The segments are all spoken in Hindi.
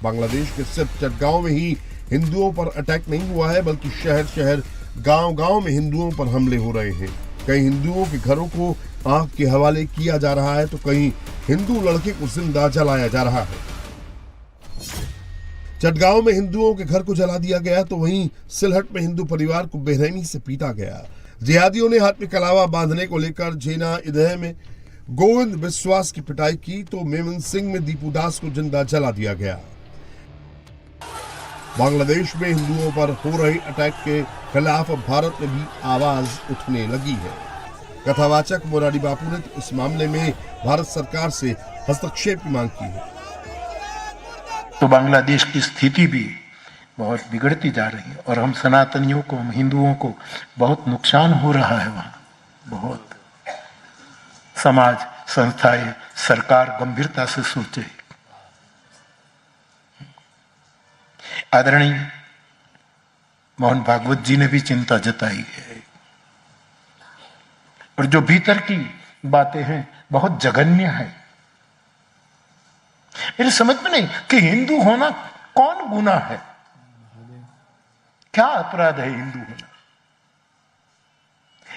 बांग्लादेश के सिर्फ चटगांव में ही हिंदुओं पर अटैक नहीं हुआ है, बल्कि शहर शहर गांव-गांव में हिंदुओं पर हमले हो रहे हैं। कई हिंदुओं के घरों को आग के हवाले किया जा रहा है, तो कहीं हिंदू लड़के को जिंदा जलाया जा रहा है। चटगांव में हिंदुओं के घर को जला दिया गया, तो वहीं सिलहट में हिंदू परिवार को बेरहमी से पीटा गया। जिहादियों ने हाथ में कलावा बांधने को लेकर झेना इदह में गोविंद विश्वास की पिटाई की, तो मेमन सिंह में दीपू दास को जिंदा जला दिया गया। बांग्लादेश में हिंदुओं पर हो रहे अटैक के खिलाफ भारत में भी आवाज उठने लगी है। कथावाचक मोरारी बापू ने इस मामले में भारत सरकार से हस्तक्षेप की मांग की है। तो बांग्लादेश की स्थिति भी बहुत बिगड़ती जा रही है और हम सनातनियों को, हम हिंदुओं को बहुत नुकसान हो रहा है। वहाँ बहुत समाज, संस्थाएं, सरकार गंभीरता से सोचे। आदरणीय मोहन भागवत जी ने भी चिंता जताई है और जो भीतर की बातें हैं बहुत जघन्य है। मेरे समझ में नहीं कि हिंदू होना कौन गुनाह है, क्या अपराध है हिंदू होना।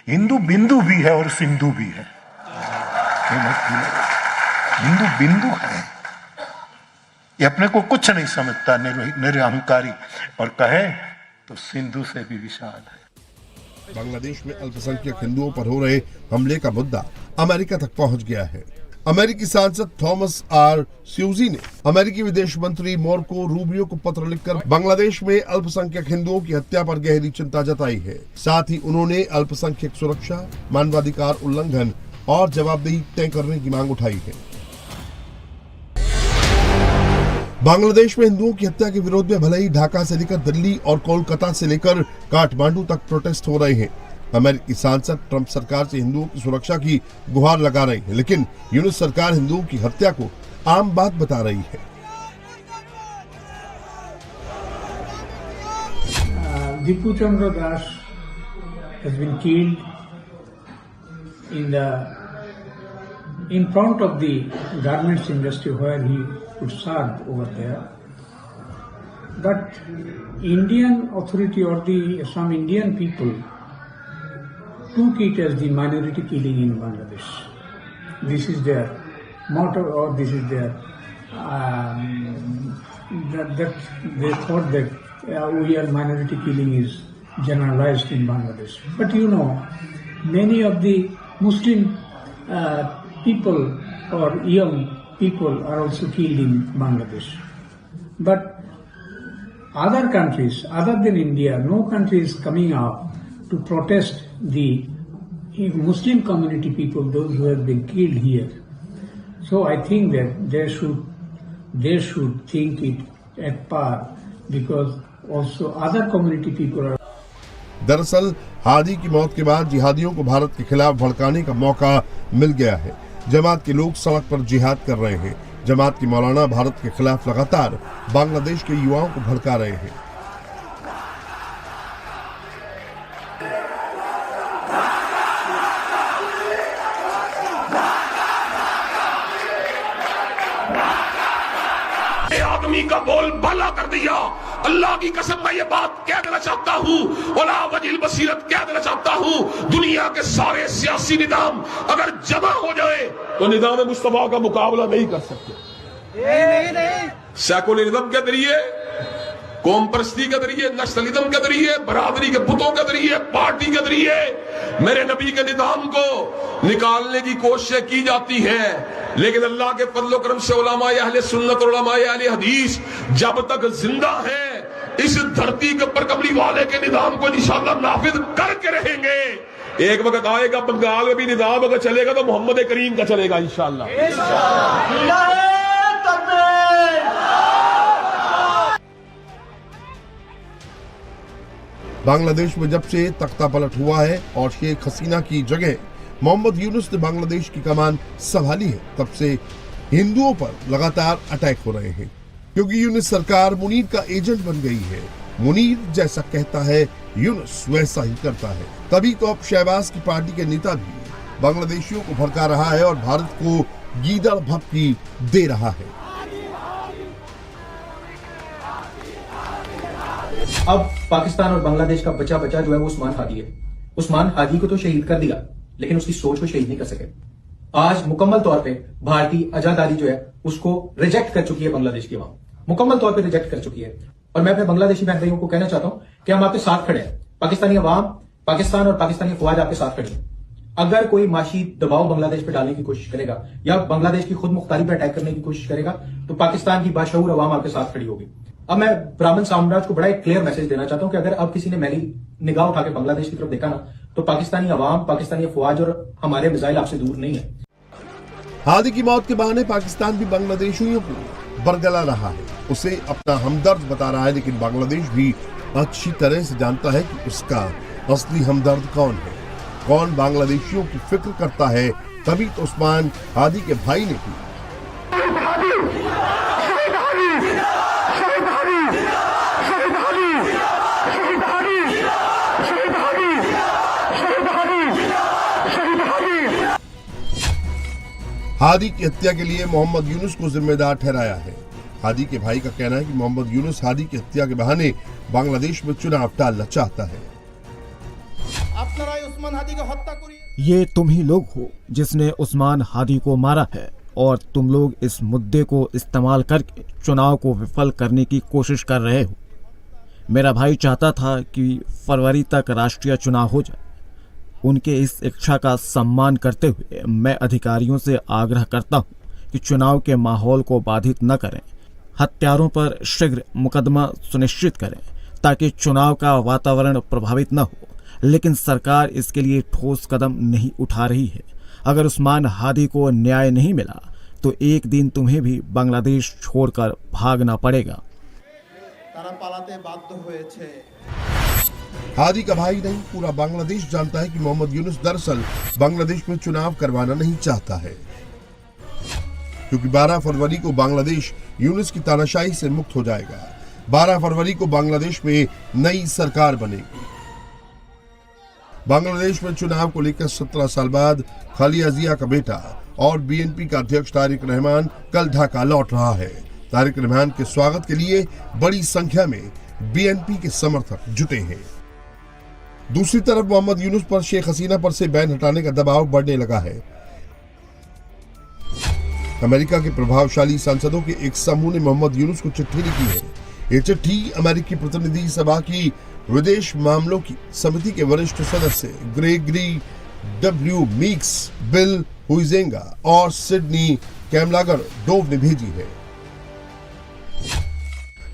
हिंदू बिंदु भी है और सिंधु भी है। हिंदू बिंदु है, ये अपने को कुछ नहीं समझता, निरहंकारी, और कहे तो सिंधु से भी विशाल है। बांग्लादेश में अल्पसंख्यक हिंदुओं पर हो रहे हमले का मुद्दा अमेरिका तक पहुंच गया है। अमेरिकी सांसद थॉमस आर स्यूजी ने अमेरिकी विदेश मंत्री मार्को रूबियो को पत्र लिखकर बांग्लादेश में अल्पसंख्यक हिंदुओं की हत्या पर गहरी चिंता जताई है। साथ ही उन्होंने अल्पसंख्यक सुरक्षा, मानवाधिकार उल्लंघन और जवाबदेही तय करने की मांग उठाई है। बांग्लादेश में हिंदुओं की हत्या के विरोध में भले ही ढाका से लेकर दिल्ली और कोलकाता से लेकर काठमांडू तक प्रोटेस्ट हो रहे हैं, अमेरिकी सांसद ट्रंप सरकार से हिंदुओं की सुरक्षा की गुहार लगा रही है, लेकिन यूनिस सरकार हिंदुओं की हत्या को आम बात बता रही है। Dipu Chandra Das has been killed in front of the garments industry where he would serve over there. But Indian authority or some Indian people took it as the minority killing in Bangladesh. This is their motto, or this is their that they thought that we are minority killing is generalized in Bangladesh. But you know, many of the Muslim people or young people are also killed in Bangladesh. But other countries, other than India, no country is coming up to protest the Muslim community people, those who have been killed here. So I think that they should think it at par, because also other community people are. दरअसल हादी की मौत के बाद जिहादियों को भारत के खिलाफ भड़काने का मौका मिल गया है। जमात के लोग सड़क पर जिहाद कर रहे हैं। जमात के मौलाना भारत के खिलाफ लगातार बांग्लादेश के युवाओं को भड़का रहे हैं। आदमी का बोल बाला कर दिया। अल्लाह की कसम मैं ये बात कह देना चाहता हूँ, वला वजील बसीरत कह देना चाहता हूँ, दुनिया के सारे सियासी निजाम अगर जमा हो जाए तो निजाम मुस्तफा का मुकाबला नहीं कर सकते। सेकुलरिज्म के जरिए, कौम परस्ती के जरिए, नस्लिज्म के जरिए, बरादरी के बुतों के जरिए, पार्टी के जरिए मेरे नबी के निजाम को निकालने की कोशिश की जाती है। लेकिन अल्लाह के फजल करम से उलमाए अहले सुन्नत और उलमाए अहले हदीस जब तक जिंदा है, इस धरती के ऊपर कमली वाले के निजाम को इंशाअल्लाह नाफिज करके रहेंगे। एक वक्त आएगा बंगाल में भी निजाम अगर चलेगा तो मोहम्मद करीम का चलेगा इंशाअल्लाह। बांग्लादेश में जब से तख्ता पलट हुआ है और शेख हसीना की जगह मोहम्मद यूनुस ने बांग्लादेश की कमान संभाली है, तब से हिंदुओं पर लगातार अटैक हो रहे हैं, क्योंकि यूनुस सरकार मुनीर का एजेंट बन गई है। मुनीर जैसा कहता है यूनुस वैसा ही करता है। तभी तो अब शहबाज की पार्टी के नेता भी बांग्लादेशियों को भड़का रहा है और भारत को गीदड़ भपकी दे रहा है। अब पाकिस्तान और बांग्लादेश का बचा बचा जो है वो उस्मान हादी है। उस्मान हादी को तो शहीद कर दिया, लेकिन उसकी सोच को शहीद नहीं कर सके। आज मुकम्मल तौर पे भारतीय आजादी जो है उसको रिजेक्ट कर चुकी है बांग्लादेश की अवाम, मुकम्मल तौर पे रिजेक्ट कर चुकी है। और मैं अपने बांग्लादेशी बहन भाइयों को कहना चाहता हूं कि हम आपके साथ खड़े हैं। पाकिस्तानी अवाम, पाकिस्तान और पाकिस्तानी फौज आपके साथ खड़ी है। अगर कोई माशी दबाव बांग्लादेश पे डालने की कोशिश करेगा या बांग्लादेश की खुद मुख्तारी पे अटैक करने की कोशिश करेगा तो पाकिस्तान की बाशऊर अवाम आपके साथ खड़ी होगी। अब मैं ब्राह्मण साम्राज्य को बड़ा एक क्लियर मैसेज देना चाहता हूं कि अगर अब किसी ने मैली निगाह उठा के बांग्लादेश की तरफ देखा ना, तो पाकिस्तानी अवाम, पाकिस्तानी फौज और हमारे मिसाइल आपसे दूर नहीं है। हादी की मौत के बहाने पाकिस्तान भी बांग्लादेशियों को बरगला रहा है, उसे अपना हमदर्द बता रहा है, लेकिन बांग्लादेश भी अच्छी तरह से जानता है कि उसका असली हमदर्द कौन है, कौन बांग्लादेशियों की फिक्र करता है। तभी तो उस्मान हादी के भाई ने की हादी की हत्या के लिए मोहम्मद यूनुस को जिम्मेदार ठहराया है। हादी के भाई का कहना है कि मोहम्मद यूनुस हादी की हत्या के बहाने बांग्लादेश में चुनाव टालना चाहता है। ये तुम ही लोग हो जिसने उस्मान हादी को मारा है और तुम लोग इस मुद्दे को इस्तेमाल करके चुनाव को विफल करने की कोशिश कर रहे हो। मेरा भाई चाहता था कि फरवरी तक राष्ट्रीय चुनाव हो जाए। उनके इस इच्छा का सम्मान करते हुए मैं अधिकारियों से आग्रह करता हूं कि चुनाव के माहौल को बाधित न करें, हत्यारों पर शीघ्र मुकदमा सुनिश्चित करें ताकि चुनाव का वातावरण प्रभावित न हो। लेकिन सरकार इसके लिए ठोस कदम नहीं उठा रही है। अगर उस्मान हादी को न्याय नहीं मिला तो एक दिन तुम्हें भी बांग्लादेश छोड़कर भागना पड़ेगा। हादी का भाई नहीं, पूरा बांग्लादेश जानता है कि मोहम्मद यूनुस दरअसल बांग्लादेश में चुनाव करवाना नहीं चाहता है, क्योंकि 12 फरवरी को बांग्लादेश यूनुस की तानाशाही से मुक्त हो जाएगा। 12 फरवरी को बांग्लादेश में नई सरकार बनेगी। बांग्लादेश में चुनाव को लेकर 17 साल बाद खालिदा जिया का बेटा और बीएनपी का अध्यक्ष तारिक रहमान कल ढाका लौट रहा है। तारिक रहमान के स्वागत के लिए बड़ी संख्या में बीएनपी के समर्थक जुटे हैं। दूसरी तरफ मोहम्मद यूनुस पर शेख हसीना पर से बैन हटाने का दबाव बढ़ने लगा है। अमेरिका के प्रभावशाली सांसदों के एक समूह ने मोहम्मद यूनुस को चिट्ठी लिखी है। ये चिट्ठी अमेरिकी प्रतिनिधि सभा की विदेश मामलों की समिति के वरिष्ठ सदस्य ग्रेगरी डब्ल्यू मीक्स, बिल हुइजेंगा और सिडनी कैमलागर डोव ने भेजी है,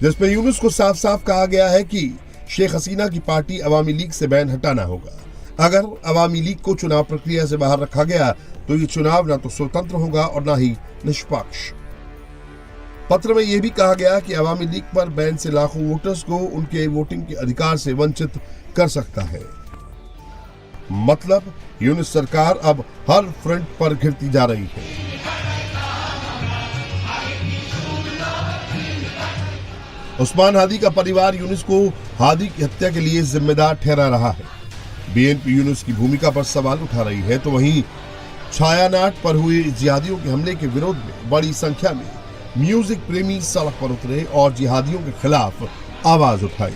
जिसमें यूनुस को साफ साफ कहा गया है कि शेख हसीना की पार्टी अवामी लीग से बैन हटाना होगा। अगर अवामी लीग को चुनाव प्रक्रिया से बाहर रखा गया तो ये चुनाव न तो स्वतंत्र होगा और न ही निष्पक्ष। पत्र में यह भी कहा गया कि अवामी लीग पर बैन से लाखों वोटर्स को उनके वोटिंग के अधिकार से वंचित कर सकता है। मतलब यूनुस सरकार अब हर फ्रंट पर घिरती जा रही है। उस्मान हादी का परिवार यूनुस को हादी की हत्या के लिए जिम्मेदार ठहरा रहा है। बीएनपी यूनुस की भूमिका पर सवाल उठा रही है, तो वहीं छायानाट पर हुए जिहादियों के हमले के विरोध में बड़ी संख्या में म्यूजिक प्रेमी सड़क पर उतरे और जिहादियों के खिलाफ आवाज उठाई।